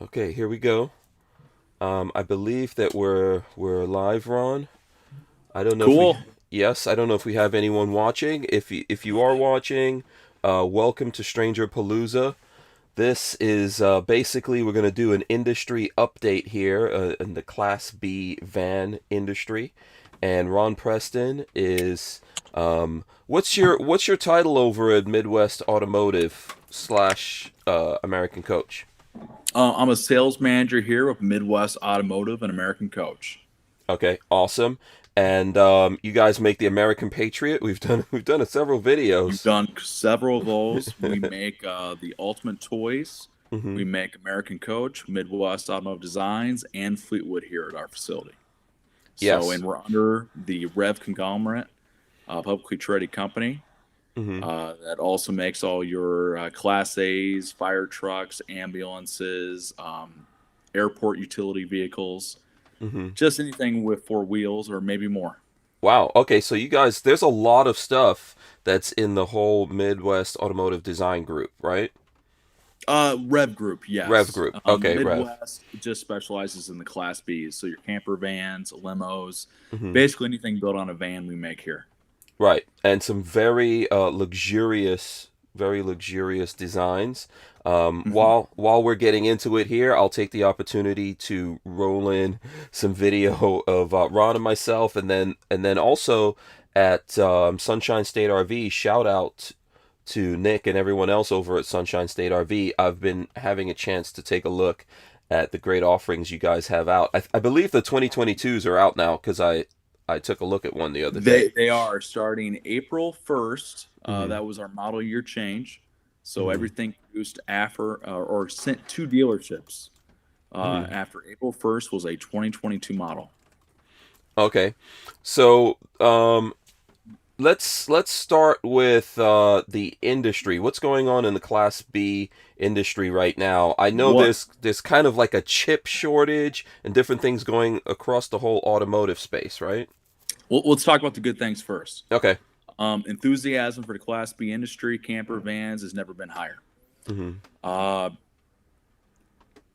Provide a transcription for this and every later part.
Okay, here we go. I believe that we're live, Ron. I don't know if we Cool. yes, I don't know if we have anyone watching. If you are watching, welcome to Stranger Palooza. This is basically we're going to do an industry update here in the Class B van industry, and Ron Preston is what's your title over at Midwest Automotive slash American Coach? I'm a sales manager here with Midwest Automotive and American Coach. Okay, awesome. And you guys make the American Patriot. We've done several You've videos. done several of those. We make the Ultimate Toys. Hmm. We make American Coach, Midwest Automotive Designs, and Fleetwood here at our facility. So, Yes. and we're under the Rev conglomerate, publicly traded company Hmm. that also makes all your Class A's, fire trucks, ambulances, airport utility vehicles, Hmm. just anything with four wheels or maybe more. Wow. Okay, so you guys, there's a lot of stuff that's in the whole Midwest Automotive Design Group, right? Rev Group, Rev yes. Group. Okay, Rev. Midwest just specializes in the Class Bs, so your camper vans, limos, Hmm. basically anything built on a van we make here. Right, and some very luxurious designs. Hmm. While we're getting into it here, I'll take the opportunity to roll in some video of Ron and myself, and then also at Sunshine State RV. Shout out to Nick and everyone else over at Sunshine State RV. I've been having a chance to take a look at the great offerings you guys have out. I believe the 2022s are out now because I took a look at one the other day. They are starting April 1st. Hmm. That was our model year change. So Hmm. everything produced after or sent to dealerships Hmm. after April 1st was a 2022 model. Okay, so let's start with the industry. What's going on in the Class B industry right now? I know What? there's kind of like a chip shortage and different things going across the whole automotive space, right? Well, let's talk about the good things first. Okay. Enthusiasm for the Class B industry, camper vans, has never been higher. Hmm. Uh,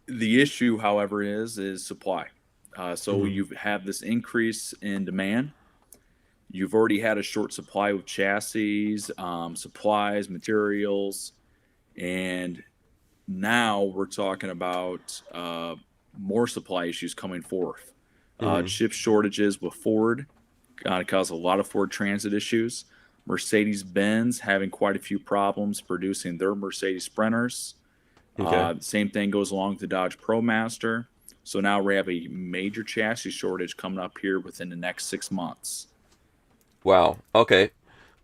the issue, however, is supply. So Hmm. you have this increase in demand. You've already had a short supply of chassis, supplies, materials, and now we're talking about more supply issues coming forth. Hmm. Chip shortages with Ford caused a lot of Ford Transit issues. Mercedes Benz having quite a few problems producing their Mercedes Sprinters. Okay. Same thing goes along with the Dodge ProMaster. So now we have a major chassis shortage coming up here within the next 6 months. Wow. Okay.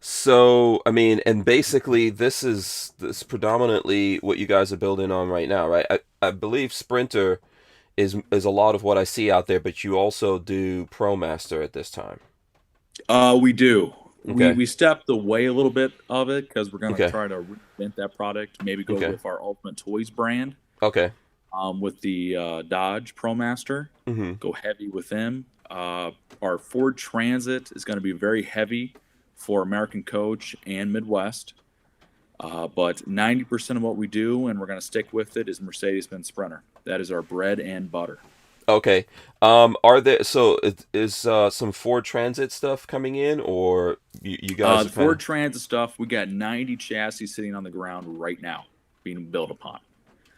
So, I mean, and basically this predominantly what you guys are building on right now, right? I believe Sprinter is a lot of what I see out there, but you also do ProMaster at this time. We do. Okay. We stepped away a little bit of it because we're going to Okay. try to reinvent that product. Maybe go Okay. with our Ultimate Toys brand Okay. with the Dodge ProMaster. Hmm. Go heavy with them. Our Ford Transit is going to be very heavy for American Coach and Midwest. But 90% of what we do, and we're going to stick with it, is Mercedes-Benz Sprinter. That is our bread and butter. Okay. Are there is some Ford Transit stuff coming in, or you guys are The kind of Ford Transit stuff, we got 90 chassis sitting on the ground right now being built upon.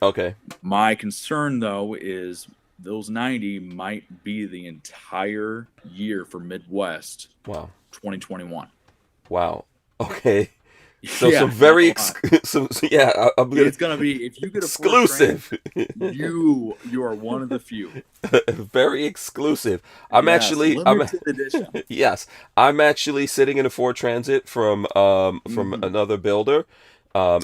okay? My concern, though, is those 90 might be the entire year for Midwest Wow. 2021. Wow. Okay. So some Yeah, not very a lot. yeah, I'm gonna It's gonna be if you get a Ford Transit, exclusive. you are one of the few. Very exclusive. I'm Yes, actually I'm limited edition. yes, I'm actually sitting in a Ford Transit from Hmm. another builder. Yep,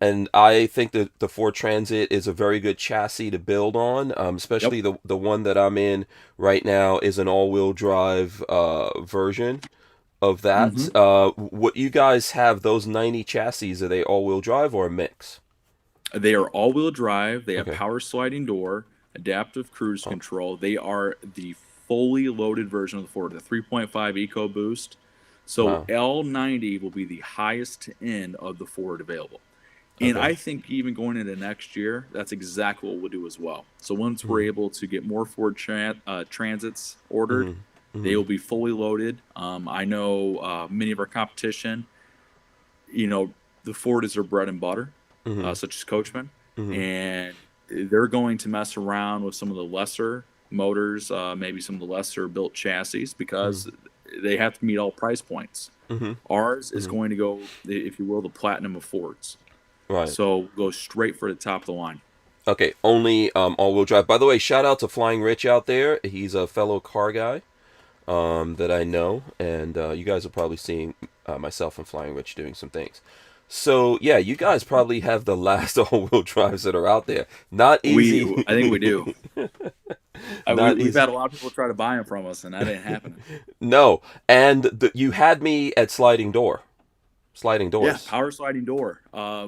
And I think that the Ford Transit is a very good chassis to build on. yep. Especially the one that I'm in right now is an all-wheel drive version of that. Hmm. What you guys have, those 90 chassis, are they all-wheel drive or a mix? They are all-wheel drive. They have Okay. power sliding door, adaptive cruise Oh, control. They are the fully loaded version of the Ford, the 3.5 EcoBoost. So wow. L90 will be the highest end of the Ford available. And Okay. I think even going into next year, that's exactly what we'll do as well. So once we're Mhm. able to get more Ford Transits ordered, Mhm. they Mhm. will be fully loaded. I know many of our competition, you know, the Ford is their bread and butter, Mhm. such as Coachman, Mhm. and they're going to mess around with some of the lesser motors, maybe some of the lesser built chassis Mhm. because they have to meet all price points. Mhm. Ours is Mhm. going to go, if you will, the platinum of Fords. Right. So go straight for the top of the line. Okay. Only all-wheel drive. By the way, shout out to Flying Rich out there. He's a fellow car guy that I know, and you guys are probably seeing myself and Flying Rich doing some things. So yeah, you guys probably have the last all-wheel drives that are out there. Not easy. I think we do. Not We've easy. had a lot of people try to buy them from us, and that ain't happening. No, and you had me at sliding door, sliding Yeah, doors. power sliding door.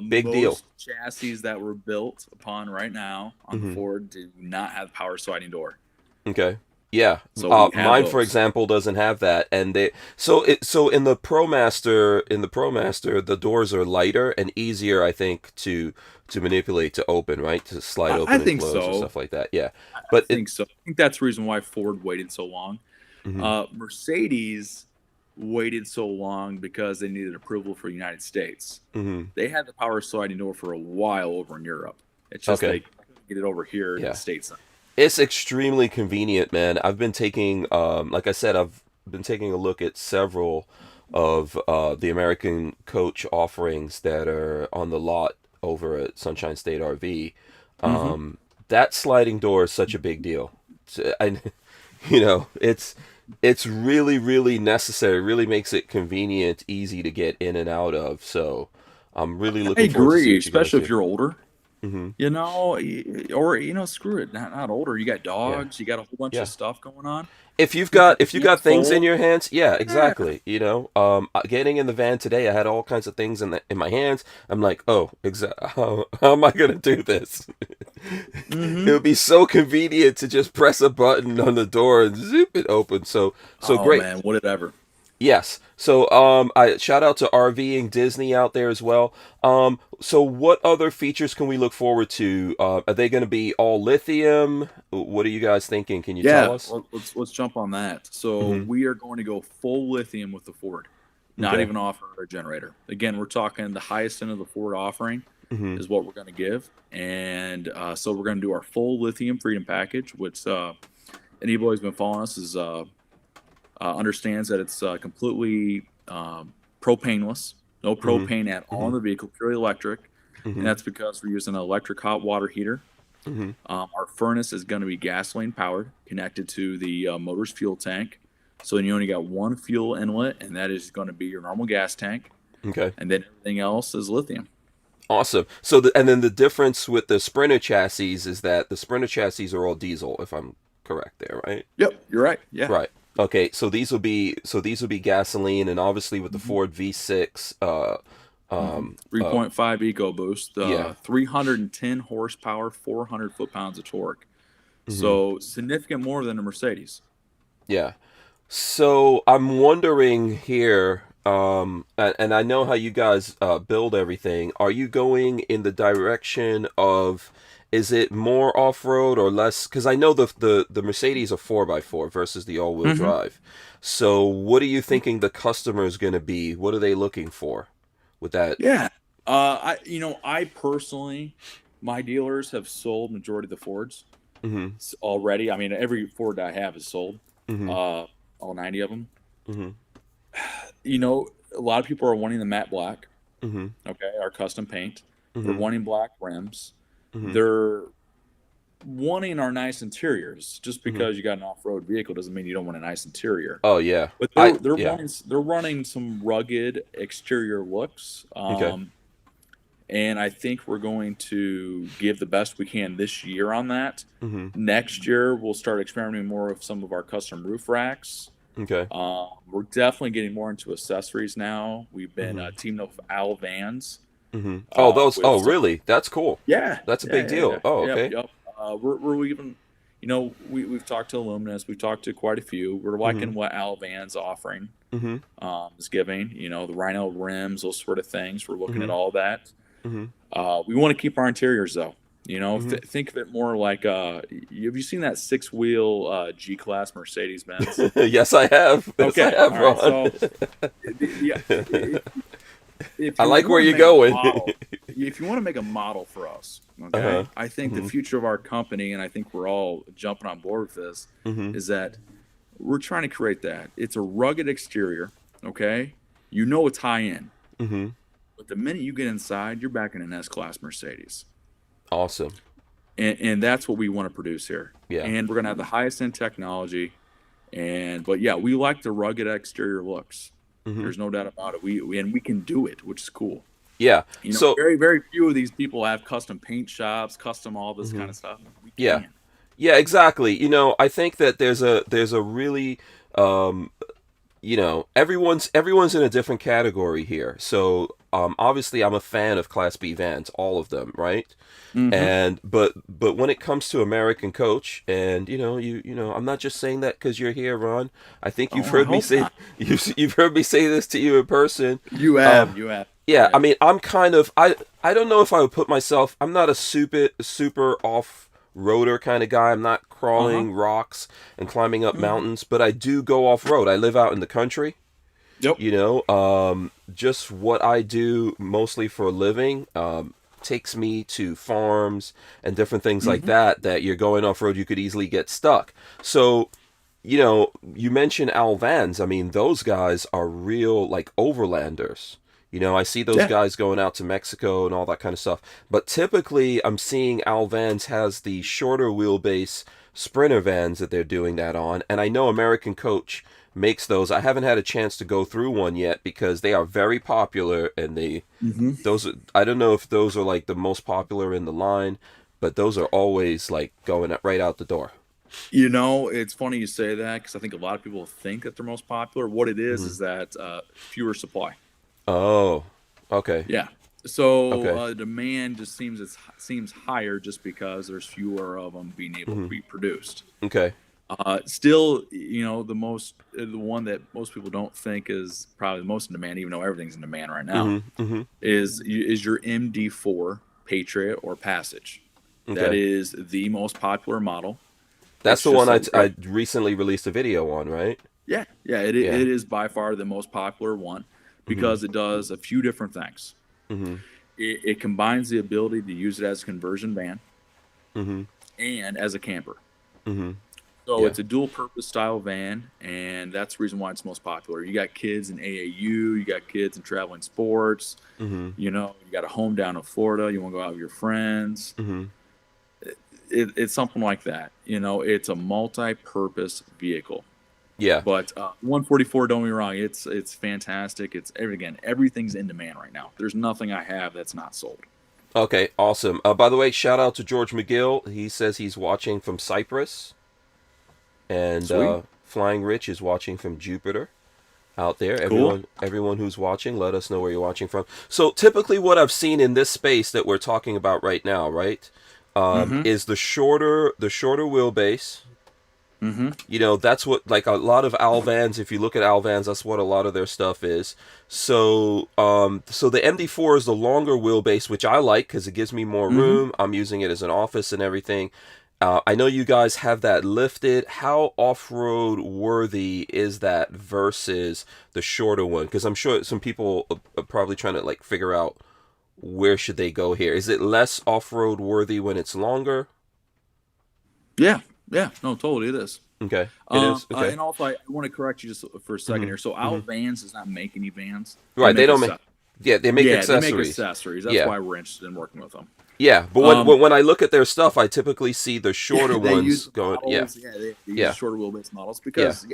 Big deal. Most chassis that were built upon right now on the Hmm. Ford do not have power sliding door. Okay. Yeah. So we have Mine, for those. example, doesn't have that, and so in the ProMaster, the doors are lighter and easier, I think, to manipulate to open, right, to slide I open and think close and so. stuff like that. Yeah. I But it. think so. I think that's the reason why Ford waited so long. Hmm. Mercedes waited so long because they needed approval for the United States. Hmm. They had the power sliding door for a while over in Europe. It's just Okay. they couldn't get it over here to the Yeah. States. It's extremely convenient, man. I've been taking, like I said, I've been taking a look at several of the American Coach offerings that are on the lot over at Sunshine State RV. Mm-hmm. Um, that sliding door is such a big deal. I, it's really, really necessary. Really makes it convenient, easy to get in and out of. So I'm really I looking forward to see agree, what you guys especially if do. you're older. Hmm. Or screw it, not older. You got Yeah, dogs, you got a whole bunch of yeah. stuff going on. Keep If your you got hands things in full. your hands, yeah, Yeah. exactly. Getting in the van today, I had all kinds of things in my hands. I'm like, oh, how am I gonna do this? It Mm-hmm. would be so convenient to just press a button on the door and zip it open. So Oh great. man, whatever. Yes. So I shout out to RVing Disney out there as well. So what other features can we look forward to? Are they going to be all lithium? What are you guys thinking? Can you tell Yeah, us? let's jump on that. So Mm-hmm. we are going to go full lithium with the Ford, not Okay. even offer a generator. Again, we're talking the highest end of the Ford offering Mm-hmm. is what we're going to give, and so we're going to do our full lithium freedom package, which anybody who's been following us is understands that it's completely propaneless, no Mm-hmm. propane at all Mm-hmm. in the vehicle, purely electric, and Mm-hmm. that's because we're using an electric hot water heater. Mm-hmm. Our furnace is going to be gasoline powered, connected to the motor's fuel tank. So then you only got one fuel inlet, and that is going to be your normal gas tank, Okay. and then everything else is lithium. Awesome. And then the difference with the Sprinter chassis is that the Sprinter chassis are all diesel, if I'm correct there, right? Yep, you're right. Yeah. Right. Okay. These will be gasoline, and obviously with the Mm-hmm. Ford V6, Mm-hmm. um, 3.5 EcoBoost, yeah. 310 horsepower, 400 foot-pounds of torque. Mm-hmm. So significant more than a Mercedes. Yeah. So I'm wondering here, and I know how you guys build everything. Are you going in the direction of, is it more off road or less? Because I know the Mercedes are 4x4 versus the all wheel Mm-hmm. drive. So what are you thinking the customer is going to be? What are they looking for with that? Yeah. I personally, my dealers have sold majority of the Fords Mm-hmm. already. I mean, every Ford I have is sold, Mm-hmm. uh, all 90 of them. Mm-hmm. A lot of people are wanting the matte black. Mm-hmm. Okay, our custom paint. They're Mm-hmm. wanting black rims. Mm-hmm. They're wanting our nice interiors. Just Mm-hmm. because you got an off-road vehicle doesn't mean you don't want a nice interior. Oh yeah. But I yeah. they're running some rugged exterior looks. Okay. And I think we're going to give the best we can this year on that. Mm-hmm. Next year, we'll start experimenting more with some of our custom roof racks. Okay. We're definitely getting more into accessories now. We've been Mm-hmm. teaming up with Al Vans Mm-hmm. Oh, those. with Oh, some. really? That's cool. Yeah, That's a yeah, big yeah, yeah. deal. Oh, Yep, okay. yep. We're even, we've talked to Illuminous, we've talked to quite a few. We're Mm-hmm. liking what Al Van's offering, Mm-hmm. is giving. The Rhino rims, those sort of things. We're looking Mm-hmm. at all that. Mm-hmm. We want to keep our interiors though. You know, Mm-hmm. think of it more like have you seen that six wheel G class Mercedes Benz? Yes, I have. Yes, I Okay, have, all right. Ron. So yeah, if I you like where want to you're make a going. model, if you want to make a model for us, Uh-huh. okay, I think the Mm-hmm. future of our company, and I think we're all jumping on board with this, Mm-hmm. is that we're trying to create that. It's a rugged exterior, okay? You know it's high end, Mm-hmm. but the minute you get inside, you're back in an S class Mercedes, Awesome. and that's what we want to produce here. Yeah. And we're gonna have the highest end technology, but yeah, we like the rugged exterior looks. Mm-hmm. There's no doubt about it. We can do it, which is cool. Yeah. You know, So, very few of these people have custom paint shops, custom all this mm-hmm. kind of stuff. We Yeah. can. Yeah, exactly. I think that there's a really um everyone's in a different category here. So obviously I'm a fan of Class B vans, all of them, right? Mm-hmm. And but when it comes to American Coach, and I'm not just saying that because you're here, Ron. I think you've Oh, I heard me hope say not. you've heard me say this to you in person. You Uh, have, you have, yeah, I yeah. mean, I'm kind of I don't know if I would put myself. I'm not a super off roader kind of guy. I'm not Uh huh. crawling rocks and climbing up Mm-hmm. mountains, but I do go off road. I live out in the country. Yep. Just what I do mostly for a living takes me to farms and different things like Mm-hmm. that. That you're going off road, you could easily get stuck. So you mentioned Al Vans. I mean, those guys are real like overlanders. I see those Yeah. guys going out to Mexico and all that kind of stuff. But typically, I'm seeing Al Vans has the shorter wheelbase Sprinter vans that they're doing that on. And I know American Coach makes those. I haven't had a chance to go through one yet because they are very popular and Mm-hmm. I don't know if those are like the most popular in the line, but those are always like going right out the door. You know, it's funny you say that because I think a lot of people think that they're most popular. What it Hmm. is that fewer supply. Oh, okay. Yeah. So Okay. demand just seems higher just because there's fewer of them being able to Hmm. be produced. Okay. Still, the one that most people don't think is probably the most in demand, even though everything's in demand right now, Hmm. Hmm. is your MD4 Patriot or Passage. That Okay. is the most popular model. That's It's the just one a I recently released a video on, right? yeah. It Yeah. is by far the most popular one Hmm. because it does a few different things. Hmm. It combines the ability to use it as a conversion van Hmm. and as a camper. Hmm. So Yeah. it's a dual purpose style van, and that's the reason why it's most popular. You got kids in AAU, you got kids in traveling sports, Hmm. you got a home down in Florida, you want to go out with your friends. Hmm. It's something like that. It's a multi purpose vehicle. Yeah. But 144, don't get me wrong, it's fantastic. Again, everything's in demand right now. There's nothing I have that's not sold. Okay. Awesome. By the way, shout out to George McGill. He says he's watching from Cyprus, and Sweet, Flying Rich is watching from Jupiter. Out there, cool. everyone who's watching, let us know where you're watching from. So typically, what I've seen in this space that we're talking about right now, right, Mm-hmm. is the shorter wheelbase. Mm-hmm. That's what like a lot of Alvans. If you look at Alvans, that's what a lot of their stuff is. So the MD4 is the longer wheelbase, which I like because it gives me more Mm-hmm. room. I'm using it as an office and everything. I know you guys have that lifted. How off-road worthy is that versus the shorter one? Because I'm sure some people are probably trying to like figure out where should they go here. Is it less off-road worthy when it's longer? Yeah, yeah, no, totally it is. Okay, it is. Okay. And also, I want to correct you just for a second Hmm. here. So, Al Hmm. Vans does not make any vans. They Right. They make don't make. accessories. Yeah, they make Yeah, they make accessories. accessories. That's Yeah. why we're interested in working with them. Yeah, but when, Um, when when I look at their stuff, I typically see the shorter they use ones the going. Yeah, models. Yeah, they use yeah, shorter wheelbase models yeah. because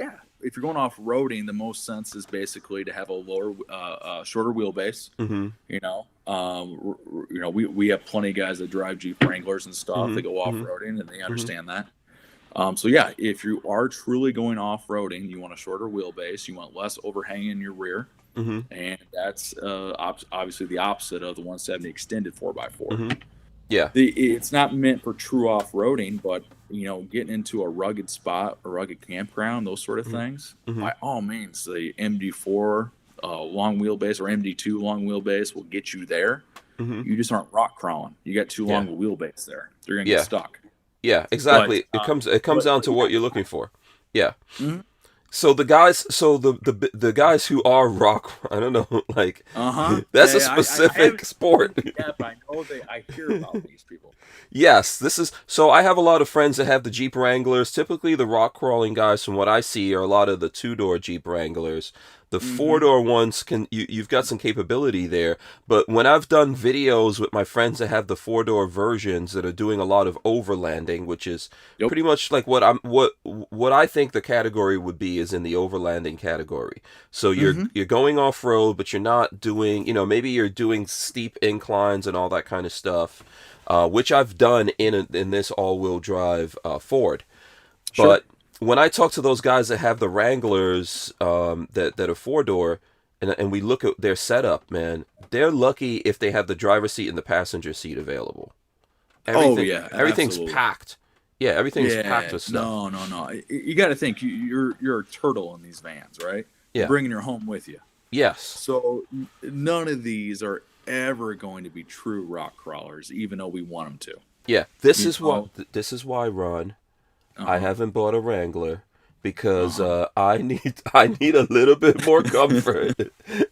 if you're going off roading, the most sense is basically to have a shorter wheelbase. Mhm. We have plenty of guys that drive Jeep Wranglers and stuff. They Mhm. go off Mhm. roading and they Mhm. understand that. So yeah, if you are truly going off roading, you want a shorter wheelbase, you want less overhang in your rear, Mhm. and that's obviously the opposite of the 170 extended 4x4. Mhm. Yeah. It's not meant for true off roading, but getting into a rugged spot, a rugged campground, those sort of Mhm. things, Mhm. by all means, the MD4 long wheelbase or MD2 long wheelbase will get you there. Hmm. You just aren't rock crawling. You got too Yeah. long of a wheelbase there. They're gonna get Yeah. stuck. Yeah. But Exactly. It comes down but to yeah. what you're looking for. Yeah. Mhm. So the guys, so the guys who are rock, I don't know, like Uh-huh. that's Yeah, a yeah. I specific haven't seen sport. them yet, but I know I hear about these people. Yes, this is so. I have a lot of friends that have the Jeep Wranglers. Typically, the rock crawling guys, from what I see, are a lot of the two-door Jeep Wranglers. The Mm-hmm. four-door ones you've got some capability there. But when I've done videos with my friends that have the four-door versions that are doing a lot of overlanding, which is Yep. pretty much like what I think the category would be is in the overlanding category. So Mm-hmm. you're going off-road, but you're not doing, maybe you're doing steep inclines and all that kind of stuff, which I've done in this all-wheel drive Ford. Sure. But when I talk to those guys that have the Wranglers, that are four-door, and we look at their setup, man, they're lucky if they have the driver's seat and the passenger seat available. Oh Everything yeah, everything's absolutely. packed. Yeah, everything's packed Yeah. with stuff. No, no, no. You got to think you're a turtle in these vans, right? You're Yeah. bringing your home with you. Yes. So none of these are ever going to be true rock crawlers, even though we want them to. Yeah. This You is what. know. This is why, Ron, Uh I huh. haven't bought a Wrangler Uh because huh. I need a little bit more comfort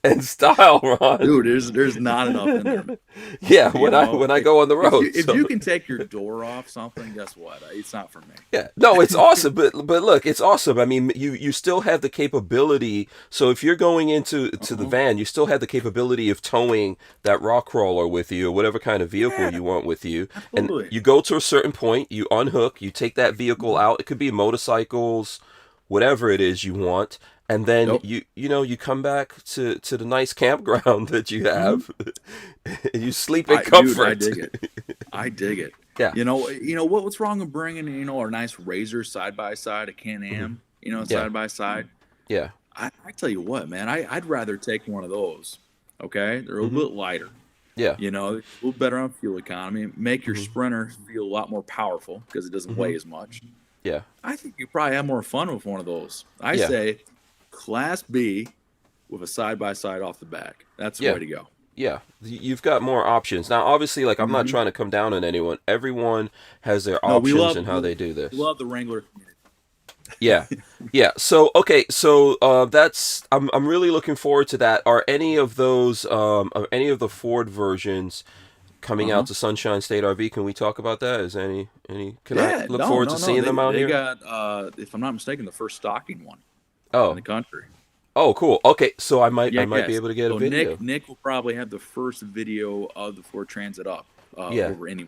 and style, Ron. Dude, there's not enough in there. Yeah, You when I know, when I go on the road. if So you can take your door off something, guess what? It's not for yeah, no, it's me. awesome, but look, it's awesome. I mean, you still have the capability. So if you're going into the Uh-huh. van, you still have the capability of towing that rock crawler with you, or whatever kind of vehicle Yeah, you want with you. And absolutely. you go to a certain point, you unhook, you take that vehicle Mhm. out. It could be motorcycles, whatever it is you want, and then Yep. you come back to the nice campground that you Mhm. have, and you sleep in Dude, I comfort. dig it. I dig it. Yeah. What's wrong with bringing our nice Razor side by side, a Can Hmm. Am, Yeah. side by side. Yeah. I tell you what, man, I'd rather take one of those. Okay, they're a Hmm. little bit lighter. Yeah. A little better on fuel economy. Make your Hmm. Sprinter feel a lot more powerful because it doesn't Hmm. weigh as much. Yeah. I think you probably have more fun with one of those. I Yeah. say, Class B with a side by side off the back. That's the Yeah. way to go. Yeah, you've got more options now. Obviously, like, I'm not Hmm. trying to come down on anyone. Everyone has their No, options and how they do we this. love the Wrangler Yeah, community. yeah. So okay, so that's I'm really looking forward to that. Are any of those are any of the Ford versions coming Uh out huh. to Sunshine State RV? Can we talk about that? Is any? Can I Yeah, look no, forward no, to no. seeing them out They here? got if I'm not mistaken, the first stocking one in Oh, the country. oh, cool. Okay, so I might be Yes. able to get a So video. Nick will probably have the first video of the Ford Transit up Yeah. over any,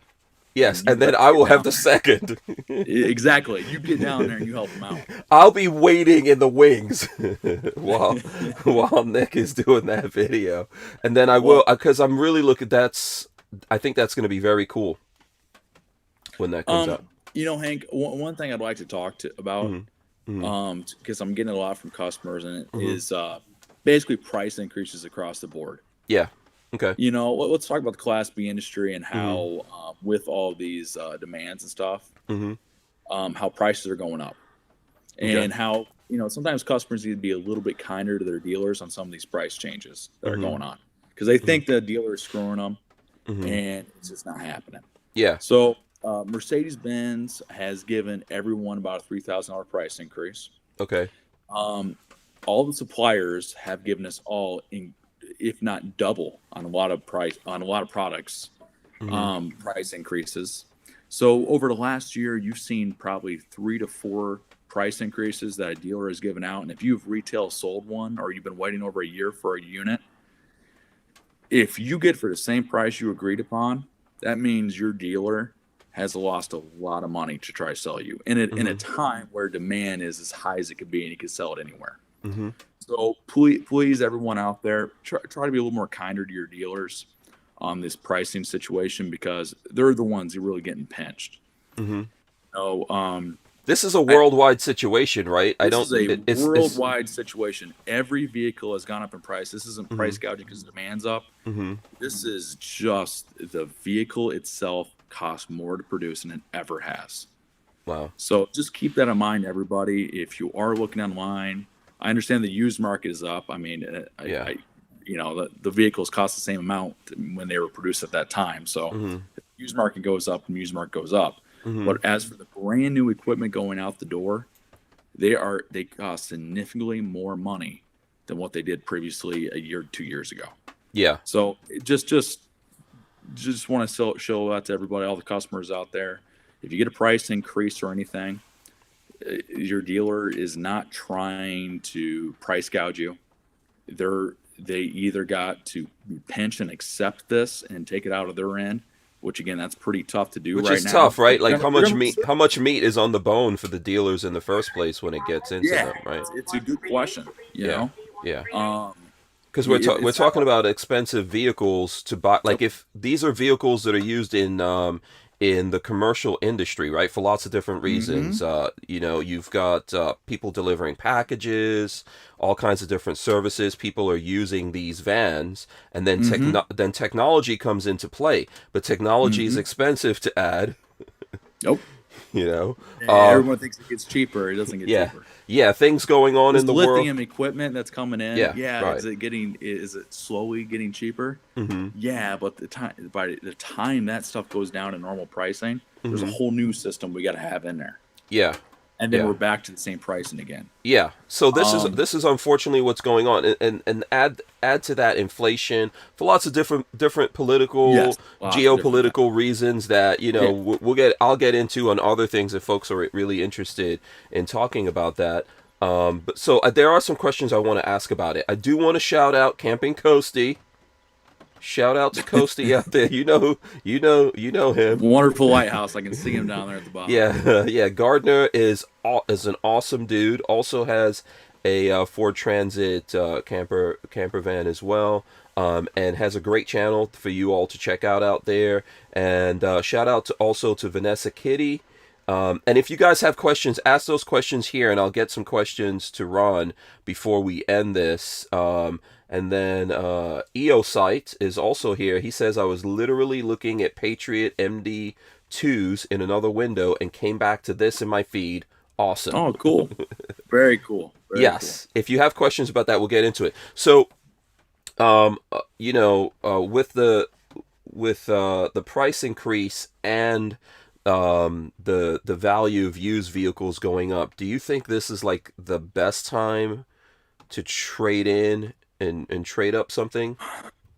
Yes, and you and then better I get will have down the there. second. Exactly. You get down there and you help them out. I'll be waiting in the wings while while Nick is doing that video, and then I will, Well, because I'm really looking. I think that's going to be very cool when that comes um, out. Hank, one thing I'd like to talk to about, Hmm. Hmm. because I'm getting a lot from customers, and it Hmm. is basically price increases across the board. Yeah. Okay. Let's talk about the Class B industry and Hmm. how, with all these demands and stuff, Hmm. how prices are going up, Okay. and how sometimes customers need to be a little bit kinder to their dealers on some of these price changes that are Hmm. going on because they Hmm. think the dealer is screwing them, Hmm. and it's just not happening. Yeah. So Mercedes Benz has given everyone about a $3,000 price increase. Okay. Um, all the suppliers have given us all, if not double, on a lot of products, Hmm. price increases. So over the last year, you've seen probably 3 to 4 price increases that a dealer has given out. And if you've retail sold one or you've been waiting over a year for a unit, if you get for the same price you agreed upon, that means your dealer has lost a lot of money to try to sell you in a Hmm. time where demand is as high as it could be and you can sell it anywhere. Hmm. So please, everyone out there, try to be a little more kinder to your dealers on this pricing situation because they're the ones who are really getting pinched. Hmm. So This is a I, worldwide situation, right? I this don't. is a It's. worldwide situation. Every vehicle has gone up in price. This isn't Hmm. price gouging because demand's up. Hmm. This is just the vehicle itself costs more to produce than it ever has. Wow. So just keep that in mind, everybody. If you are looking online, I understand the used market is up. I mean, Yeah. the vehicles cost the same amount when they were produced at that time. So Mm-hmm. the used market goes up and used market goes up. Mm-hmm. But as for the brand new equipment going out the door, they cost significantly more money than what they did previously a year, 2 years ago. Yeah. So just want to show that to everybody, all the customers out there. If you get a price increase or anything, your dealer is not trying to price gouge you. They either got to pinch and accept this and take it out of their end, which again, that's pretty tough to do Which right is now. tough, right? You're Like gonna, you're gonna, how much meat is on the bone for the dealers in the first place when it gets into yeah, them, right? it's a good question. You Yeah. know, Yeah. um, Because we're it's not talking like, about expensive vehicles to buy. Like yep. if these are vehicles that are used in the commercial industry, right, for lots of different Mm-hmm. reasons. You've got people delivering packages, all kinds of different services. People are using these vans, and then Mm-hmm. technology comes into play. But technology is Mm-hmm. expensive to add. Nope. You know, uh, Everyone thinks it gets cheaper. It doesn't get yeah, cheaper. yeah, things going on in This the world. lithium equipment that's coming in, Yeah, yeah, right. is it slowly getting cheaper? Mm-hmm. Yeah, but by the time that stuff goes down to normal pricing, there's a Mm-hmm. whole new system we got to have in there, Yeah, and then yeah. we're back to the same pricing again. Yeah, so this is Um, this is unfortunately what's going on, and add to that inflation for lots of different yes, political, lots of different things. geopolitical reasons that Yeah, I'll get into on other things if folks are really interested in talking about that. But so there are some questions I want to ask about it. I do want to shout out Camping Coasty. Shout out to Coasty out there. You know him. wonderful lighthouse. I can see him down there at the bottom. Yeah, yeah. Gardner is an awesome dude. Also has a Ford Transit camper van as well, and has a great channel for you all to check out there. And shout out also to Vanessa Kitty. And if you guys have questions, ask those questions here, and I'll get some questions to Ron before we end this. And then Eosite is also here. He says, I was literally looking at Patriot MD2s in another window and came back to this in my feed. Awesome. Oh, cool. Very cool. Very cool. Yes. If you have questions about that, we'll get into it. So, with the price increase and the value of used vehicles going up, do you think this is like the best time to trade in and trade up something?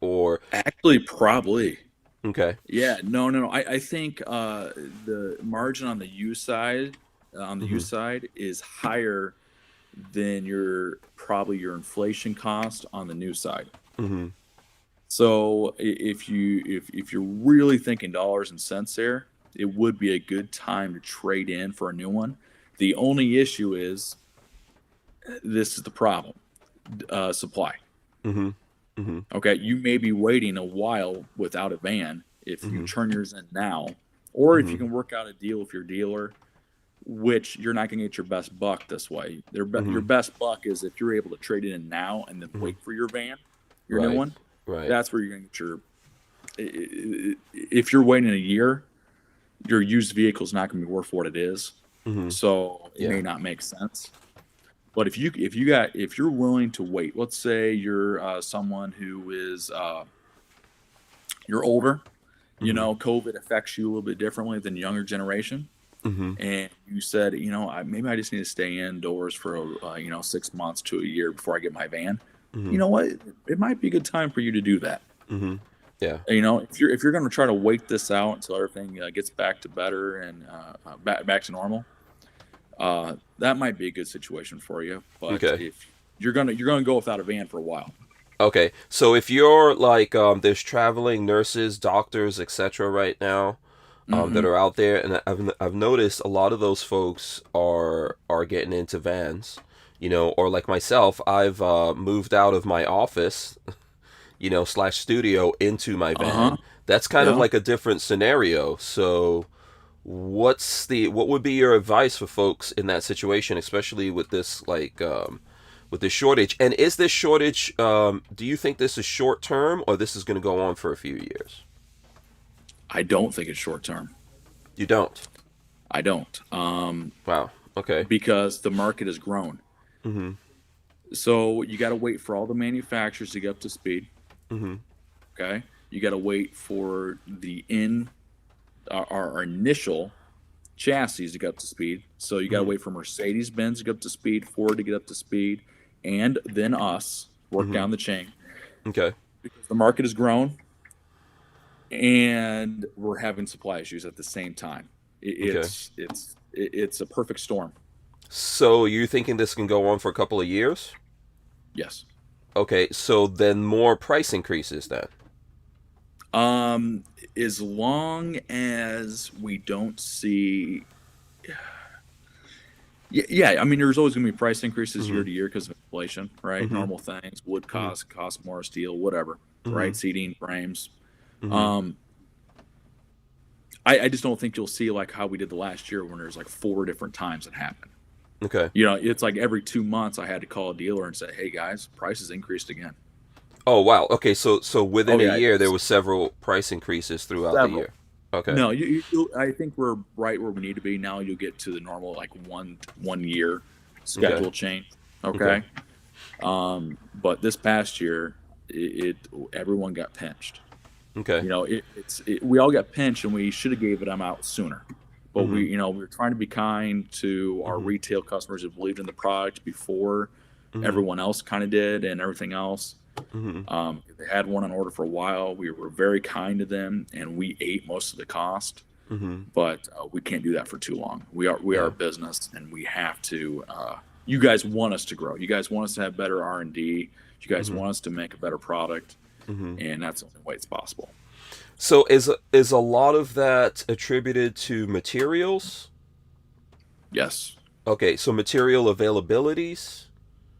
Or Actually, probably. okay. Yeah, no. I think the margin on the Mhm. used side is higher than probably your inflation cost on the new side. Mhm. So if you're really thinking dollars and cents there, it would be a good time to trade in for a new one. The only issue is this is the problem: supply. Mhm. Mhm. Okay, you may be waiting a while without a van if you Mhm. turn yours in now, or if you Mhm. can work out a deal with your dealer, which you're not going to get your best buck this way. Your Mhm. best buck is if you're able to trade it in now and then Mhm. wait for your van, your new Right. one. Right. That's where you're going to get your. If you're waiting a year, your used vehicle is not going to be worth what it is, Mhm. so it Yeah. may not make sense. But if you're willing to wait, let's say you're someone who is you're older, Mhm. COVID affects you a little bit differently than the younger generation, Mhm. and you said, maybe I just need to stay indoors for 6 months to a year before I get my van. You Mhm. know what? It might be a good time for you to do that. Mhm. Yeah. If you're going to try to wait this out until everything gets back to better and back to normal, that might be a good situation for you. But Okay. if you're gonna go without a van for a while. Okay. So if you're like there's traveling nurses, doctors, etc. right now that Mm-hmm. are out there, and I've noticed a lot of those folks are getting into vans, or like myself, I've moved out of my office, slash studio into my Uh huh. van. That's kind of Yeah. like a different scenario. So what would be your advice for folks in that situation, especially with this with this shortage? And is this shortage, do you think this is short term or this is going to go on for a few years? I don't think it's short term. You don't. I don't. Wow. Okay. Because the market has grown. Mhm. So you got to wait for all the manufacturers to get up to speed. Mm-hmm. Okay. You got to wait for our initial chassis to get up to speed. So you got to Mm-hmm. wait for Mercedes Benz to get up to speed, Ford to get up to speed, and then us work Mm-hmm. down the chain Okay. because the market has grown and we're having supply issues at the same time. Okay. It's a perfect storm. So you're thinking this can go on for a couple of years? Yes. Okay, so then more price increases then. Um, as long as we don't see, yeah, I mean, there's always going to be price increases Mm-hmm. year to year because of inflation, right? Mm-hmm. Normal things, wood Mm-hmm. cost more, steel, whatever, Mm-hmm. right? Seating, frames. Mm-hmm. Um, I just don't think you'll see like how we did the last year when there's like four different times it happened. Okay. You know, it's like every 2 months I had to call a dealer and say, "Hey guys, prices increased again." Oh wow. Okay, so within Oh a yeah, year there it's was several price increases throughout the several. year. Okay. No, I think we're right where we need to be now. You'll get to the normal like one year Okay. schedule change. Okay. Okay. But this past year, it everyone got pinched. Okay. You know, we all got pinched, and we should have gave them out sooner. But Mm-hmm. we were trying to be kind to our Mm-hmm. retail customers who believed in the product before Mm-hmm. everyone else kind of did, and everything else. Mm-hmm. They had one on order for a while. We were very kind to them, and we ate most of the cost. Mm-hmm. But we can't do that for too long. We are a Yeah. business, and we have to. You guys want us to grow. You guys want us to have better R&D. You guys Mm-hmm. want us to make a better product, Mm-hmm. and that's the only way it's possible. So is a lot of that attributed to materials? Yes. Okay, so material availabilities.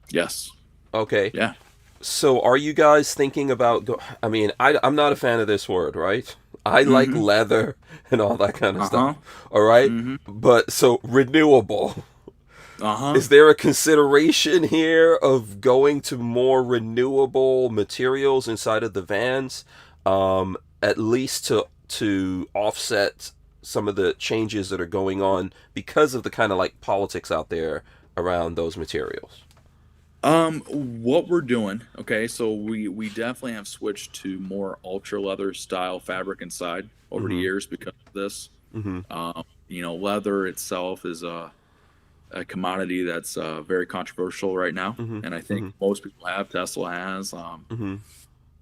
Yes. Okay. Yeah. So are you guys thinking about I mean, I'm not a fan of this word, right? I like Mm-hmm. leather and all that kind of stuff. Uh-huh. All right? Mm-hmm. But so renewable. Uh-huh. Is there a consideration here of going to more renewable materials inside of the vans, at least to offset some of the changes that are going on because of the kind of like politics out there around those materials? What we're doing, okay, so we definitely have switched to more ultra leather style fabric inside over the Mm-hmm. years because of this. Mm-hmm. Leather itself is a commodity that's very controversial right now, Mm-hmm. and I think Mm-hmm. most people have. Tesla has. Mm-hmm.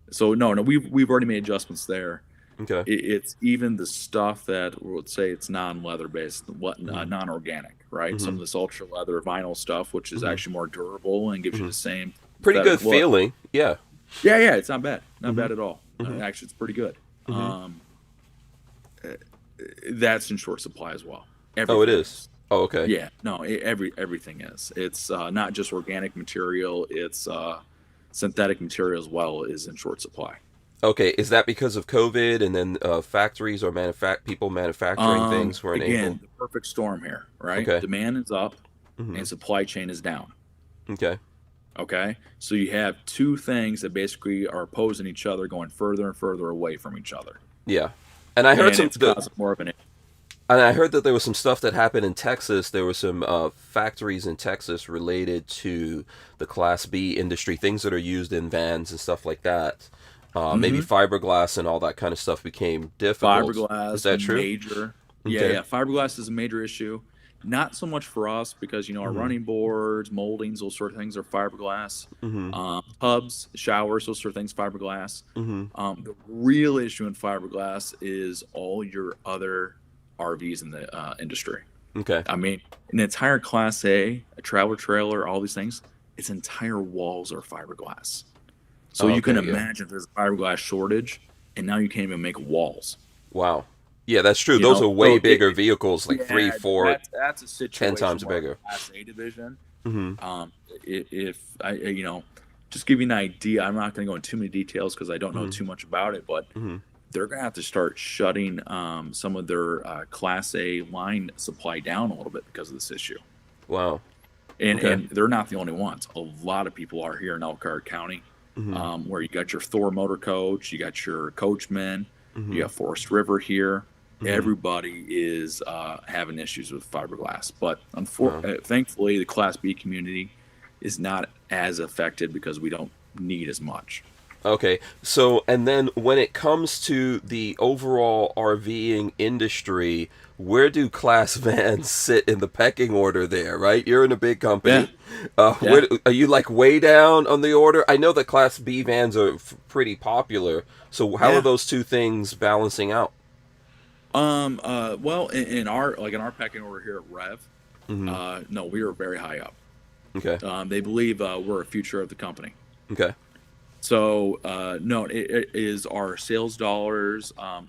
So no, we've already made adjustments there. Okay. It's even the stuff that let's say it's non-leather based, Mm-hmm. non-organic, right? Some Mm-hmm. of this ultra leather vinyl stuff, which is Mm-hmm. actually more durable and gives you Mm-hmm. the same Pretty good aesthetic look. feeling. Yeah. Yeah, yeah, it's not bad, not Mm-hmm. bad at all. Mm-hmm. Actually, it's pretty good. Mm-hmm. That's in short supply as well. Oh, it Everything is. is. Oh, okay. Yeah, no, everything is. It's not just organic material; it's synthetic material as well is in short supply. Okay, is that because of COVID and then factories or people manufacturing things weren't able? Again, the perfect storm here, right? Okay. Demand is up Mm-hmm. and supply chain is down. Okay. Okay, so you have two things that basically are opposing each other, going further and further away from each other, Yeah. And I heard and it's causing more of an. and I heard that there was some stuff that happened in Texas. There were some factories in Texas related to the Class B industry, things that are used in vans and stuff like that. Maybe Mhm. fiberglass and all that kind of stuff became difficult. Is Fiberglass, that true? major. Yeah, Okay. yeah. Fiberglass is a major issue. Not so much for us because our Mm-hmm. running boards, moldings, those sort of things are fiberglass. Mm-hmm. Tubs, showers, those sort of things, fiberglass. Mm-hmm. The real issue in fiberglass is all your other RVs in the industry. Okay. I mean, an entire Class a traveler trailer, all these things, its entire walls are fiberglass. So Oh, you can okay. Yeah. imagine there's a fiberglass shortage, and now you can't even make walls. Wow. Yeah, that's true. You Those know, are way so bigger vehicles, like three, yeah, four, that's a 10 times situation where bigger. Class A division. Mm-hmm. If I, just give you an idea, I'm not going to go into too many details because I don't know Mm-hmm. too much about it, but Mm-hmm. they're going to have to start shutting some of their Class A line supply down a little bit because of this issue. Wow. And Okay. and they're not the only ones. A lot of people are here in Elkhart County, Mm-hmm. where you got your Thor Motor Coach, you got your Coachmen, Mm-hmm. you got Forest River here. Mm-hmm. Everybody is having issues with fiberglass, but Wow. thankfully, the Class B community is not as affected because we don't need as much. Okay, so and then when it comes to the overall RVing industry, where do class vans sit in the pecking order there, right? You're in a big Yeah, company. yeah. Where are you like way down on the order? I know that class B vans are pretty popular. So how are Yeah. those two things balancing out? Well, in our like in our pecking order here at Rev, Hmm. no, we are very high up. Okay. They believe we're a future of the company. Okay. So no, it is our sales dollars. Oh,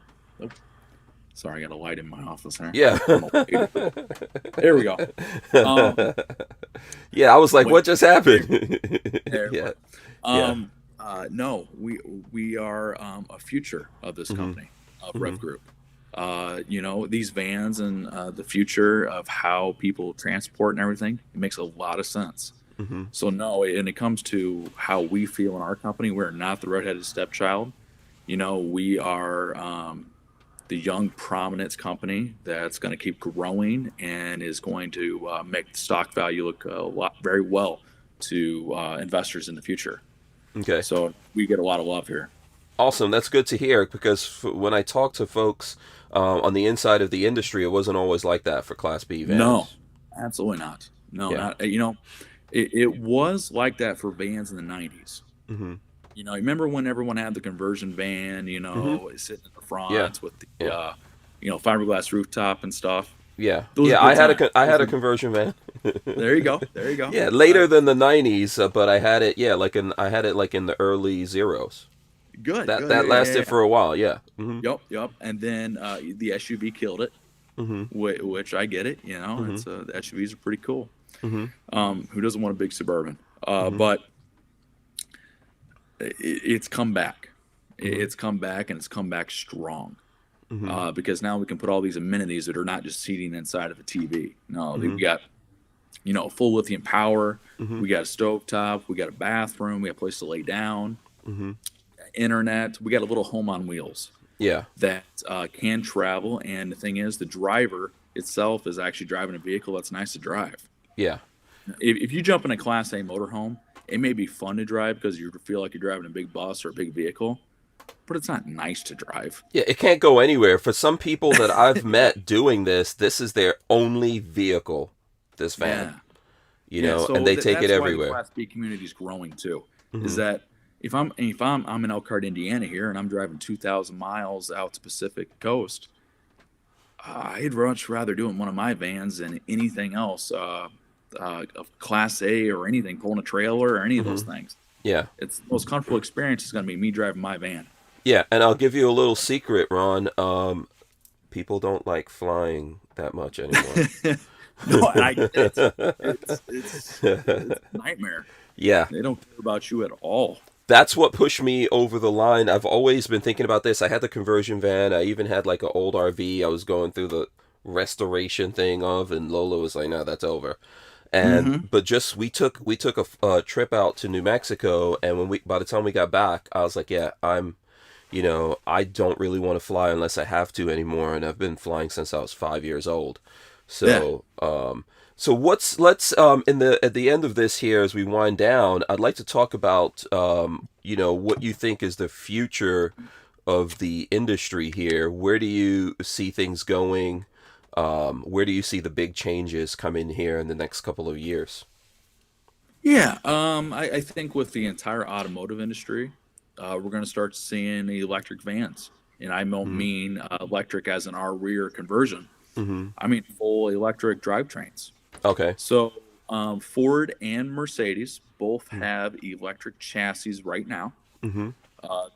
sorry, I got a light in my office here. Yeah. I'm a light. There we go. Um, Yeah, I was like, wait, what just there, happened? there it Yeah. was. Yeah. No, we are a future of this Hmm. company of Hmm. Rev Group. These vans and the future of how people transport and everything, it makes a lot of sense. Hmm. So no, and it comes to how we feel in our company, we're not the redheaded stepchild. We are the young prominence company that's going to keep growing and is going to make the stock value look a lot very well to investors in the future. Okay. So we get a lot of love here. Awesome. That's good to hear because when I talk to folks on the inside of the industry, it wasn't always like that for Class B No, vans. absolutely not. No, Yeah. not it was like that for vans in the '90s. Hmm. You remember when everyone had the conversion van, Hmm. sitting in the Yeah. front with the, Yeah. fiberglass rooftop and stuff. Yeah. Those are Yeah. good times. I Those had a were, conversion van. there you go. There you go. Yeah, later than the '90s, but I had it. Yeah, I had it like in the early zeros. Good, That good. Yeah, that yeah, yeah, lasted yeah. for a while. Yeah. Hmm. Yep, yep. And then the SUV killed it, Hmm. which I get it. Hmm. It's the SUVs are pretty cool. Hmm. Who doesn't want a big Suburban? Hmm. But it's come back. Hmm. It's come back, and it's come back strong. Hmm. Because now we can put all these amenities that are not just seating inside of a TV. No, we Hmm. got full lithium power. Hmm. We got a stovetop. We got a bathroom. We got a place to lay down. Hmm. Internet. We got a little home on wheels Yeah. that can travel. And the thing is, the driver itself is actually driving a vehicle that's nice to drive. Yeah. If you jump in a Class A motorhome, it may be fun to drive because you feel like you're driving a big bus or a big vehicle, but it's not nice to drive. Yeah. It can't go anywhere. For some people that I've met doing this, this is their only vehicle. This van, Yeah. Yeah, and so they take it that's why the everywhere. Class B community is growing too. Is Hmm. that if I'm in Elkhart, Indiana here, and I'm driving 2,000 miles out to Pacific Coast, I'd much rather do it in one of my vans than anything else, of Class A or anything, pulling a trailer or any of those Hmm. things. Yeah. It's the most comfortable experience is going to be me driving my van. Yeah. And I'll give you a little secret, Ron. People don't like flying that much anymore. No, and I get it. It's a nightmare. Yeah. They don't care about you at all. That's what pushed me over the line. I've always been thinking about this. I had the conversion van. I even had like an old RV I was going through the restoration thing of, and Lola was like, "No, that's over." And Mm-hmm. but just we took a trip out to New Mexico, and when we by the time we got back, I was like, "Yeah, I don't really want to fly unless I have to anymore." And I've been flying since I was 5 years old. Yeah. So what's let's in the at the end of this here as we wind down, I'd like to talk about what you think is the future of the industry here. Where do you see things going? Where do you see the big changes coming here in the next couple of years? Yeah, I think with the entire automotive industry, we're going to start seeing electric vans, and I don't Hmm. mean electric as in our rear conversion. Hmm. I mean full electric drivetrains. Okay. So Ford and Mercedes both have electric chassis right now. Hmm.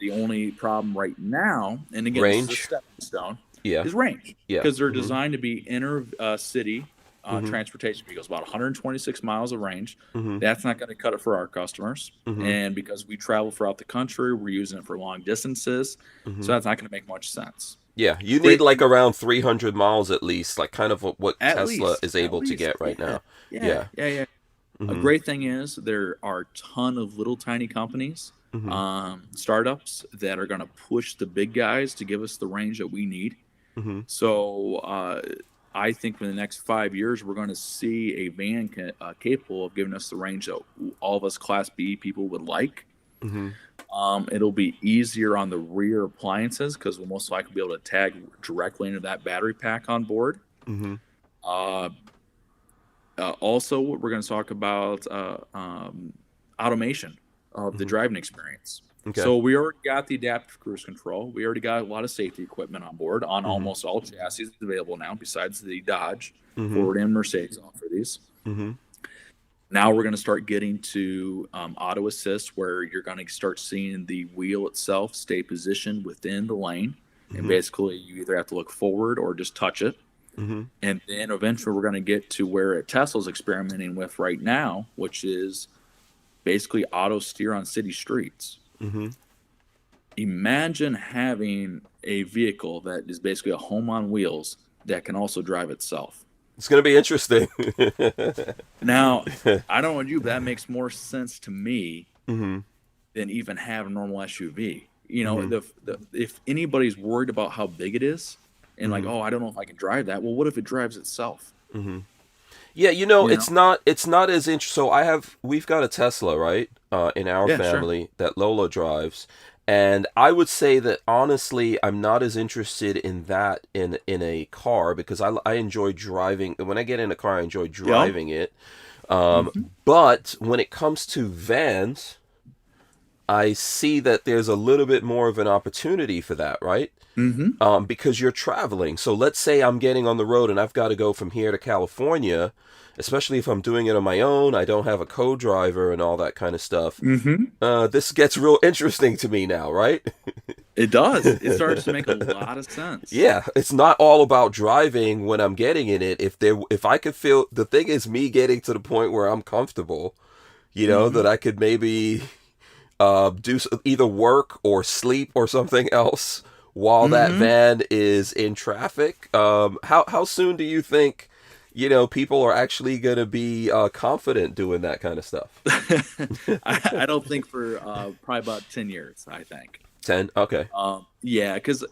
The only problem right now, and again, this is a Range. stepping stone, Yeah. is range Yeah. because they're Hmm. designed to be inner city Hmm. transportation vehicles, about 126 miles of range. Hmm. That's not going to cut it for our customers. Hmm. And because we travel throughout the country, we're using it for long distances. Hmm. So that's not going to make much sense. Yeah, you need Great like thing, around 300 miles at least, like kind of what Tesla is at able to least, get right yeah, now. yeah, Yeah. yeah, yeah. A Hmm. great thing is there are a ton of little tiny companies, Hmm. startups that are going to push the big guys to give us the range that we need. Hmm. So I think in the next 5 years, we're going to see a van capable of giving us the range that all of us Class B people would like. Mm-hmm. It'll be easier on the rear appliances because we'll most likely be able to tag directly into that battery pack on board. Mm-hmm. Uh, Also, we're going to talk about automation of the Mm-hmm. driving experience. Okay. So we already got the adaptive cruise control. We already got a lot of safety equipment on board on Mm-hmm. almost all chassis available now, besides the Dodge. Mm-hmm. Ford and Mercedes offer these. Mm-hmm. Now we're going to start getting to auto assist, where you're going to start seeing the wheel itself stay positioned within the lane. And Mm-hmm. basically, you either have to look forward or just touch it. Mm-hmm. And then eventually we're going to get to where Tesla's experimenting with right now, which is basically auto steer on city streets. Mm-hmm. Imagine having a vehicle that is basically a home on wheels that can also drive itself. It's going to be interesting. Now, I don't know about you, but that makes more sense to me Mm-hmm. than even have a normal SUV. You know, Mm-hmm. if anybody's worried about how big it is and like, Mm-hmm. oh, I don't know if I can drive that. Well, what if it drives itself? Mm-hmm. Yeah, you know, You know? it's not as interesting. So we've got a Tesla, right, in our Yeah, sure. family that Lola drives, and I would say that honestly, I'm not as interested in that in a car because I enjoy driving. When I get in a car, I enjoy Yep. driving it. Hmm. But when it comes to vans, I see that there's a little bit more of an opportunity for that, right? Hmm. Because you're traveling. So let's say I'm getting on the road and I've got to go from here to California, especially if I'm doing it on my own. I don't have a co-driver and all that kind of stuff. Hmm. This gets real interesting to me now, right? It does. It starts to make a lot of sense. Yeah, it's not all about driving when I'm getting in it. If I could feel, the thing is me getting to the point where I'm comfortable, that Hmm. I could maybe either work or sleep or something else while that Hmm. van is in traffic. How soon do you think people are actually going to be confident doing that kind of stuff? I don't think for probably about 10 years, I think. 10. Okay. Yeah, because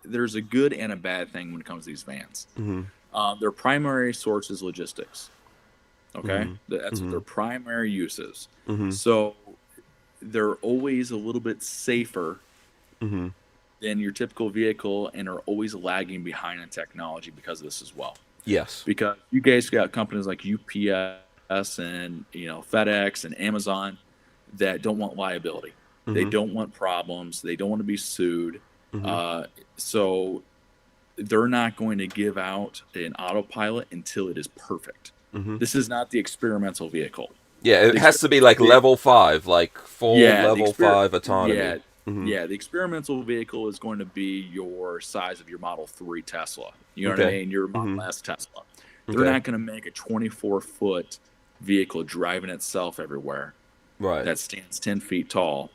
there's a good and a bad thing when it comes to these vans. Mm-hmm. Their primary source is logistics. Okay, Mm-hmm. that's what Mm-hmm. their primary use is. Mm-hmm. So they're always a little bit safer Mm-hmm. than your typical vehicle, and are always lagging behind in technology because of this as well. Yes. Because you guys got companies like UPS and FedEx and Amazon that don't want liability. They Mm-hmm. don't want problems. They don't want to be sued. Mm-hmm. So they're not going to give out an autopilot until it is perfect. Mm-hmm. This is not the experimental vehicle. Yeah, it The has to be like exper- level 5, like full yeah, level 5 autonomy. yeah, Mm-hmm. yeah. The experimental vehicle is going to be your size of your Model 3 Tesla. You know what I Okay. mean? Your Model Mm-hmm. S Tesla. They're Okay. not going to make a 24-foot vehicle driving itself everywhere Right. that stands 10 feet tall.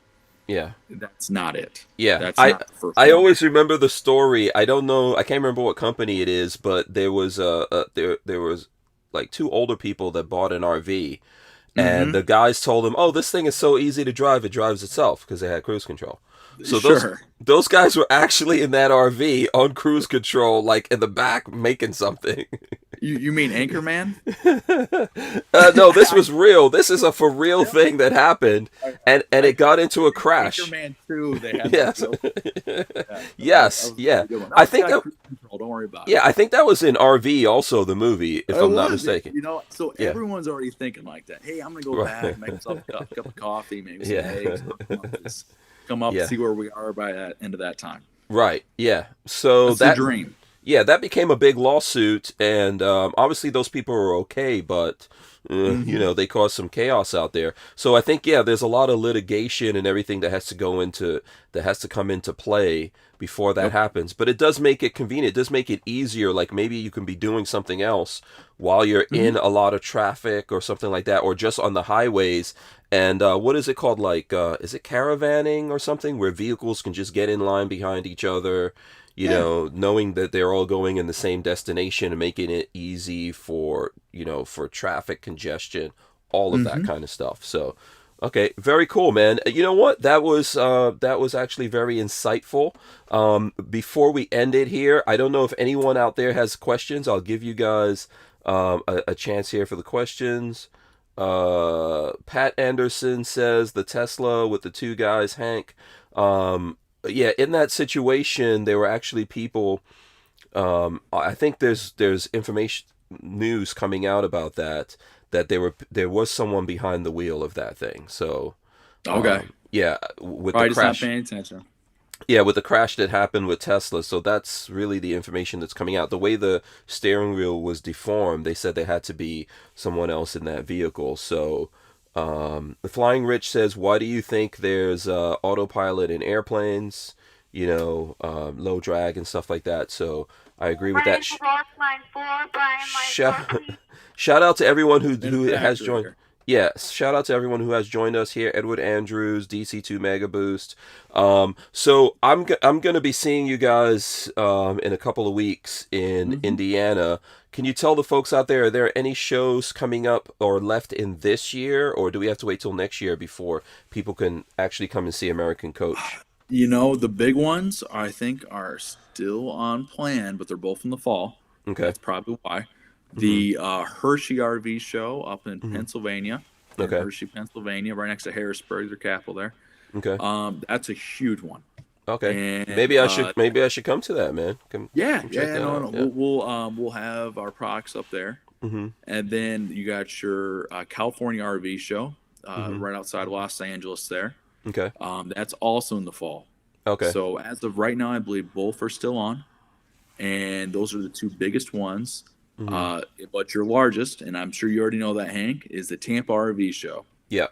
Yeah. That's not it. Yeah, That's I not the first I one. always remember the story. I don't know. I can't remember what company it is, but there was there was like two older people that bought an RV, and Mm-hmm. the guys told them, "Oh, this thing is so easy to drive; it drives itself," because they had cruise control. So Sure. those guys were actually in that RV on cruise control, like in the back making something. You mean Anchorman? No, this was real. This is a for real Yeah. thing that happened, and I it got into a crash. Anchorman 2, they had that Yes. joke. Yeah, that Yes, was a yeah. pretty good one. That I was think got that cruise control. Don't worry about it. Yeah, I think that was in RV also, the movie, if It I'm not was, mistaken. so Yeah. everyone's already thinking like that. Hey, I'm gonna go Right. back, make myself a cup of coffee, maybe some Yeah. eggs, come up, Yeah. see where we are by that end of that time. Right. Yeah. So That's the dream. that became a big lawsuit, and obviously those people were okay, but Hmm. they caused some chaos out there. So I think there's a lot of litigation and everything that has to come into play before that Yep. happens. But it does make it convenient. It does make it easier. Like maybe you can be doing something else while you're Hmm. in a lot of traffic or something like that, or just on the highways. And what is it called? Like, is it caravanning or something, where vehicles can just get in line behind each other? Yeah. Knowing that they're all going in the same destination and making it easy for traffic congestion, all of that Hmm. kind of stuff. So, Okay, very cool, man. You know what? That was actually very insightful. Before we end it here, I don't know if anyone out there has questions. I'll give you guys a chance here for the questions. Pat Anderson says the Tesla with the two guys, Hank. Yeah, in that situation, there were actually people. I think there's information news coming out about that there was someone behind the wheel of that thing. So Okay. yeah, with the Probably just not crash, paying attention. yeah, with the crash that happened with Tesla. So that's really the information that's coming out. The way the steering wheel was deformed, they said there had to be someone else in that vehicle. So the Flying Rich says, "Why do you think there's autopilot in airplanes? You know, low drag and stuff like that." So I agree with that. Brian lost line 4. Brian, line 4, Shout, please. shout out to everyone In a who has factory joined. here. Yeah, shout out to everyone who has joined us here. Edward Andrews, DC2 Mega Boost. So I'm gonna be seeing you guys in a couple of weeks in Hmm. Indiana. Can you tell the folks out there, are there any shows coming up or left in this year, or do we have to wait till next year before people can actually come and see American Coach? The big ones I think are still on plan, but they're both in the fall. Okay. That's probably why. Mm-hmm. The Hershey RV show up in Mm-hmm. Pennsylvania, in Okay. Hershey, Pennsylvania, right next to Harrisburg, their capital there. Okay. That's a huge one. Okay. And Maybe I should come to that, man. yeah, Come check yeah, that no, out. no, Yeah. we'll have our products up there, Mm-hmm. and then you got your California RV show Mm-hmm. right outside Los Angeles there. Okay. That's also in the fall. Okay. So as of right now, I believe both are still on, and those are the two biggest ones. Mm-hmm. But your largest, and I'm sure you already know that, Hank, is the Tampa RV show, Yeah.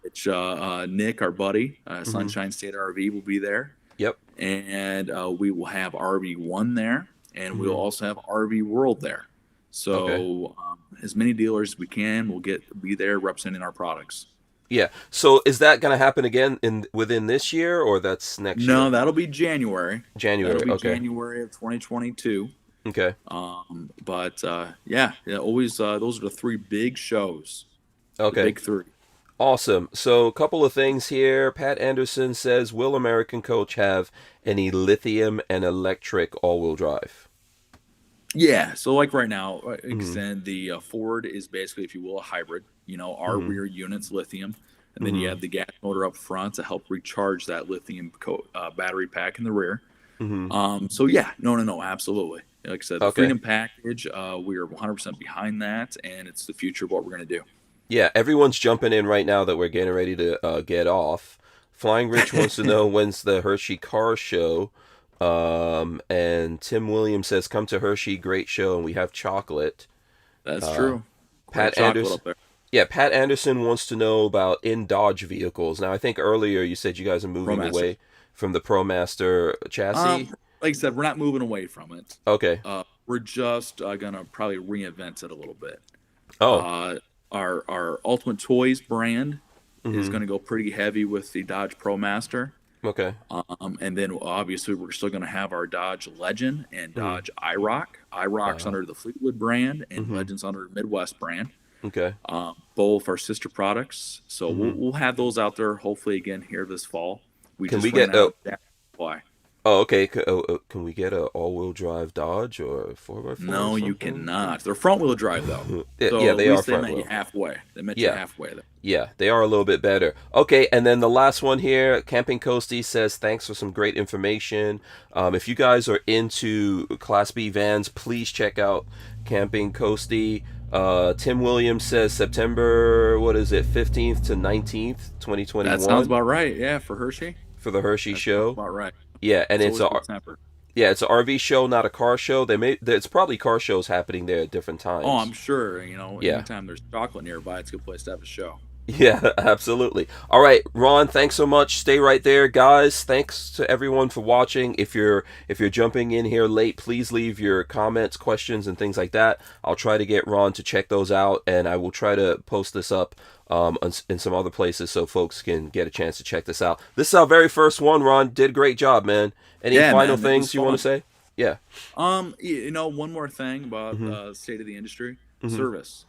which Nick, our buddy, Mm-hmm. Sunshine State RV, will be there, Yep. and we will have RV One there, and we'll Mm-hmm. also have RV World there. Okay. So as many dealers as we can, we'll be there representing our products. Yeah. So is that going to happen again in within this year or that's next No, year? that'll be January. That'll January. be Okay. January of 2022. Okay. But yeah, always those are the three big shows, the Okay. big three. Awesome. So a couple of things here. Pat Anderson says, "Will American Coach have any lithium and electric all-wheel drive?" Yeah, so like right now, Mm-hmm. extend the Ford is basically, if you will, a hybrid. Our Mm-hmm. rear unit's lithium, and then you Mm-hmm. have the gas motor up front to help recharge that lithium battery pack in the rear. Mm-hmm. So yeah, no, absolutely. Like I said, the Okay. Freedom package, we are 100% behind that, and it's the future of what we're gonna do. Yeah, everyone's jumping in right now that we're getting ready to get off. Flying Rich wants to know when's the Hershey Car Show. And Tim Williams says, "Come to Hershey, great show, and we have chocolate." That's Uh, true. We have Pat chocolate Anderson, up there. yeah, Pat Anderson wants to know about in Dodge vehicles. Now, I think earlier you said you guys are moving ProMaster. away from the ProMaster chassis. Like I said, we're not moving away from it. Okay. We're just gonna probably reinvent it a little bit. Oh. Uh, our Ultimate Toys brand is Mm-hmm. going to go pretty heavy with the Dodge ProMaster, Okay. and then obviously we're still going to have our Dodge Legend and Mm-hmm. Dodge IROC. IROC's Uh, under the Fleetwood brand, and mm-hmm. Legend's under the Midwest brand. Okay. Both are sister products, so Mm-hmm. we'll have those out there hopefully again here this fall. We Can just we ran get out a? of that supply. Oh, okay. Can we get a all-wheel drive Dodge or a 4x4 or No, you something? cannot. They're front wheel drive though, Yeah, so yeah, at they are least they front met you wheel. halfway. They met you Yeah. halfway there. Yeah, they are a little bit better. Okay, and then the last one here, Camping Coastie says, "Thanks for some great information. If you guys are into Class B vans, please check out Camping Coastie." Tim Williams says September, what is it, 15th to 19th, That sounds 2021 about right. Yeah, for Hershey, for the Hershey that sounds show. about right. Yeah, and It's it's always a good temper. yeah, it's an RV show, not a car show. It's probably car shows happening there at different Oh, I'm times. sure. Yeah. Anytime there's chocolate nearby, it's a good place to have a show. Yeah, absolutely. All right, Ron, thanks so much. Stay right there, guys. Thanks to everyone for watching. If you're jumping in here late, please leave your comments, questions, and things like that. I'll try to get Ron to check those out, and I will try to post this up in some other places so folks can get a chance to check this out. This is our very first one, Ron. Did a great job, man. Any Yeah, final man, it was things you want to fun. say? Yeah. One more thing about Mm-hmm. state of the industry: Mm-hmm. service.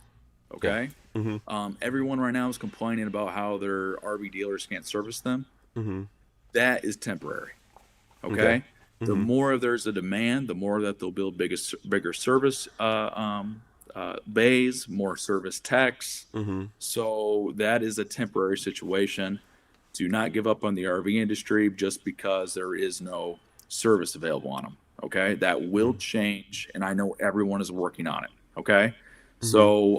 Yeah. Okay. Mm-hmm. Everyone right now is complaining about how their RV dealers can't service them. Mm-hmm. That is temporary. Okay. Okay. The Mm-hmm. more there's a demand, the more that they'll build bigger service bays, more service techs. Mm-hmm. So that is a temporary situation. Do not give up on the RV industry just because there is no service available on them. Okay. That will change. And I know everyone is working on it. Okay. Mm-hmm. So,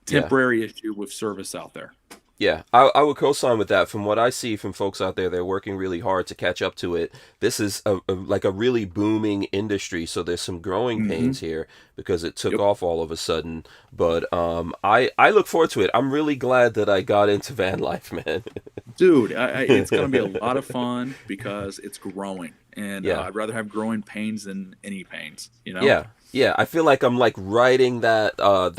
Yeah. temporary issue with service out there. Yeah, I would co-sign with that. From what I see from folks out there, they're working really hard to catch up to it. This is like a really booming industry, so there's some growing Mm-hmm. pains here because it took Yep. off all of a sudden. But I look forward to it. I'm really glad that I got into van life, man. Dude, it's going to be a lot of fun because it's growing. And Yeah, I'd rather have growing pains than any pains, you know? yeah, yeah. I feel like I'm like riding that You are,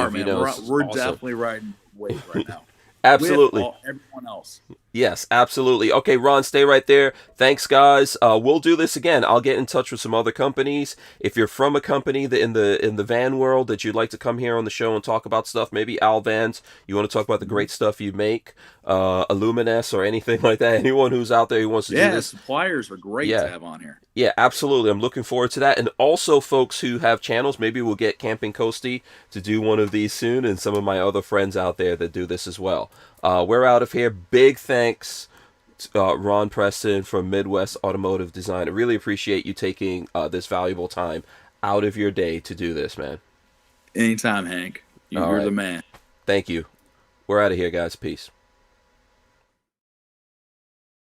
wave. You man. know, We're, it's we're awesome. definitely riding wave right now with Absolutely. everyone else. Yes, absolutely. Okay, Ron, stay right there. Thanks, guys. We'll do this again. I'll get in touch with some other companies. If you're from a company that in the van world that you'd like to come here on the show and talk about stuff, maybe Al Vans, you want to talk about the Mhm. great stuff you make, Illuminess or anything like that. Anyone who's out there who wants to do Yeah, this, suppliers are great to yeah, have on here. yeah, absolutely. I'm looking forward to that. And also, folks who have channels, maybe we'll get Camping Coasty to do one of these soon, and some of my other friends out there that do this as well. We're out of here. Big thanks to Ron Preston from Midwest Automotive Design. I really appreciate you taking this valuable time out of your day to do this, man. Anytime, Hank. All You're the right. man. Thank you. We're out of here, guys. Peace.